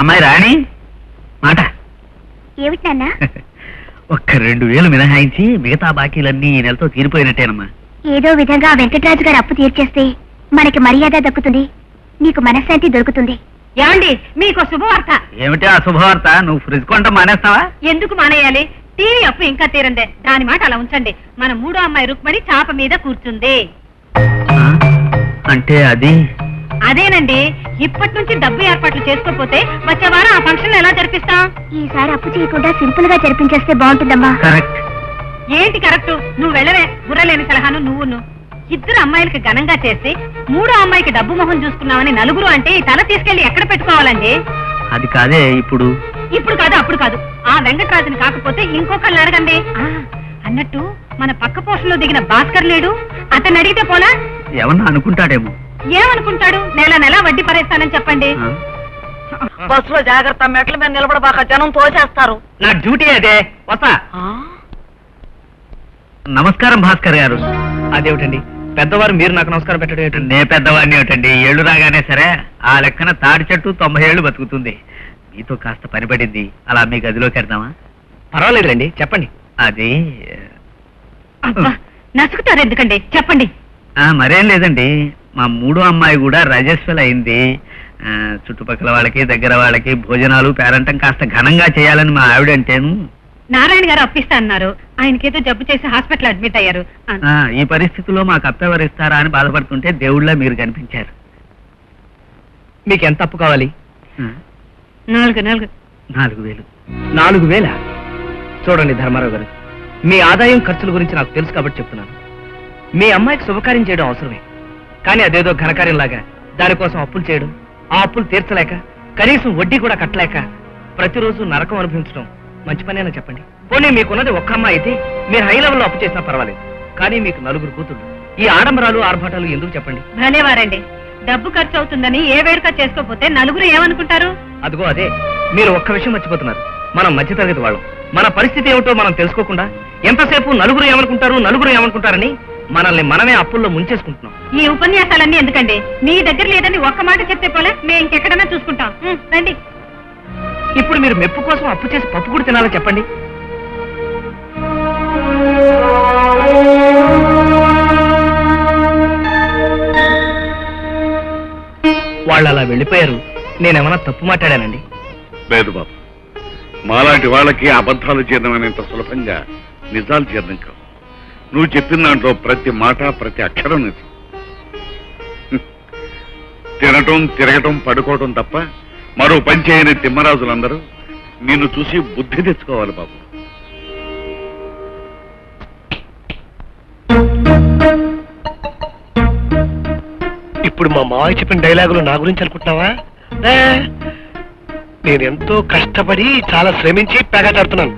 అమ్మాయి రాణి మాట. ఏమిటి నాన్న? ఒక్క 2000 మినహాయించి మిగతా బాకీలన్నీ ఈ నెలతో తీరిపోయినట్టేనమ్మా. ఏదో విధంగా వెంకటరాజు గారు అప్పు తీర్చేస్తే మనకి మర్యాద దక్కుతుంది, నీకు మనశ్శాంతి దొరుకుతుంది. ఏమండి, మీకు శుభవార్త. ఏమిటి ఆ శుభవార్త? నువ్వు ఫ్రిడ్జ్ కొంట మానేస్తావా? ఎందుకు మానేయాలి? టీవీ అప్పు ఇంకా తీరందే. దాని మాట అలా ఉంచండి. మన మూడో అమ్మాయి రుక్మణి చాప మీద కూర్చుంది. అంటే అది అదేనండి. ఇప్పటి నుంచి డబ్బు ఏర్పాట్లు చేసుకోపోతే వచ్చే వారం ఆ ఫంక్షన్ ఎలా జరిపిస్తాం? ఈసారి అప్పు చేయకుండా సింపుల్ గా జరిపించేస్తే బాగుంటుందమ్మా. కరెక్ట్. ఏంటి కరెక్ట్? నువ్వు వెళ్ళవే. బుర్రలేని సలహాను నువ్వును. 2 అమ్మాయిలకి ఘనంగా చేసి 3వ అమ్మాయికి డబ్బు మొహం చూసుకున్నామని నలుగురు అంటే ఈ తల తీసుకెళ్లి ఎక్కడ పెట్టుకోవాలండి? అది కాదే. ఇప్పుడు కాదు, అప్పుడు కాదు. ఆ వెంకటరాజుని కాకపోతే ఇంకొకళ్ళని అడగండి. అన్నట్టు మన పక్క పోషణలో దిగిన భాస్కర్ లేడు, అతన్ని అడిగితే పోలా? ఏమన్నా అనుకుంటాడేమో. ఏమనుకుంటాడు? నెల వడ్డీ పరేస్తానని చెప్పండి. బస్సులో జాగ్రత్త, మెట్ల మీద నిలబడబాక, జనం తోసేస్తారు. నా డ్యూటీ అదే. వస్తా. నమస్కారం భాస్కర్ గారు. అదేమిటండి పెద్దవారు మీరు నాకు నమస్కారం పెట్టడం ఏమిటండి? నే పెద్దవాడిని ఏమిటండి, ఏళ్ళు రాగానే సరే. ఆ లెక్కన తాడి చెట్టు 90 ఏళ్ళు బతుకుతుంది. మీతో కాస్త పని పడింది, అలా మీ గదిలోకి వెళ్దామా? పర్వాలేదులేండి, చెప్పండి. అది నసుకుతారు ఎందుకండి, చెప్పండి. మరేం లేదండి, మా 3వ అమ్మాయి కూడా రజస్వల్ అయింది. చుట్టుపక్కల వాళ్ళకి దగ్గర వాళ్ళకి భోజనాలు పేరంటం కాస్త ఘనంగా చేయాలని మా ఆవిడంటేను. నారాయణ గారు అప్పిస్తా అన్నారు. ఆయనకేదో జబ్బు చేసి హాస్పిటల్ అడ్మిట్ అయ్యారు. ఈ పరిస్థితుల్లో మాకు అప్పెవరిస్తారా అని బాధపడుతుంటే దేవుళ్ళ మీరు కనిపించారు. మీకు ఎంత అప్పు కావాలి? 4,000. 4,000. చూడండి ధర్మారావు గారు, మీ ఆదాయం ఖర్చుల గురించి నాకు తెలుసు కాబట్టి చెప్తున్నాను. మీ అమ్మాయికి శుభకార్యం చేయడం అవసరమే, కానీ అదేదో ఘనకార్యంలాగా దానికోసం అప్పులు చేయడం, ఆ అప్పులు తీర్చలేక కనీసం వడ్డీ కూడా కట్టలేక ప్రతిరోజు నరకం అనుభవించడం మంచి పనేనా చెప్పండి? పోనీ మీకున్నది ఒక్క అమ్మాయి అయితే మీరు హై లెవెల్లో అప్పు చేసినా పర్వాలేదు, కానీ మీకు 4 కూతుళ్ళు. ఈ ఆడంబరాలు ఆర్భాటాలు ఎందుకు చెప్పండి? భలేవారండి. డబ్బు ఖర్చు అవుతుందని ఏ వేడుక చేసుకోపోతే నలుగురు ఏమనుకుంటారు? అదిగో అదే, మీరు ఒక్క విషయం మర్చిపోతున్నారు. మనం మధ్యతరగతి వాళ్ళం. మన పరిస్థితి ఏమిటో మనం తెలుసుకోకుండా ఎంతసేపు నలుగురు ఏమనుకుంటారని మనల్ని మనమే అప్పుల్లో ముంచేసుకుంటున్నాం. ఈ ఉపన్యాసాలన్నీ ఎందుకండి? మీ దగ్గర లేదని ఒక్క మాట చెప్తే పోలే, మేము ఇంకెక్కడన్నా చూసుకుంటాం. రండి. ఇప్పుడు మీరు మెప్పు కోసం అప్పు చేసి పప్పు కూడా తినాలని చెప్పండి. వాళ్ళు అలా వెళ్ళిపోయారు. నేనేమన్నా తప్పు మాట్లాడానండి? లేదు బాబు, మాలాంటి వాళ్ళకి అబద్ధాలు జీర్ణమైనంత సులభంగా నిజాలు జీర్ణం కావు. నువ్వు చెప్పిన దాంట్లో ప్రతి మాట ప్రతి అక్షరం నిజం. తినటం తిరగటం పడుకోవటం తప్ప మరో పని చేయని తిమ్మరాజులందరూ నిన్ను చూసి బుద్ధి తెచ్చుకోవాలి బాబు. ఇప్పుడు మా మావయ్య చెప్పిన డైలాగులు నా గురించి అనుకుంటున్నావా? నేనెంతో కష్టపడి చాలా శ్రమించి పేగాటాడుతున్నాను.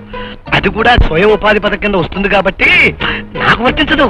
అది కూడా స్వయం ఉపాధి పథకం కింద వస్తుంది కాబట్టి నాకు వర్తించదు.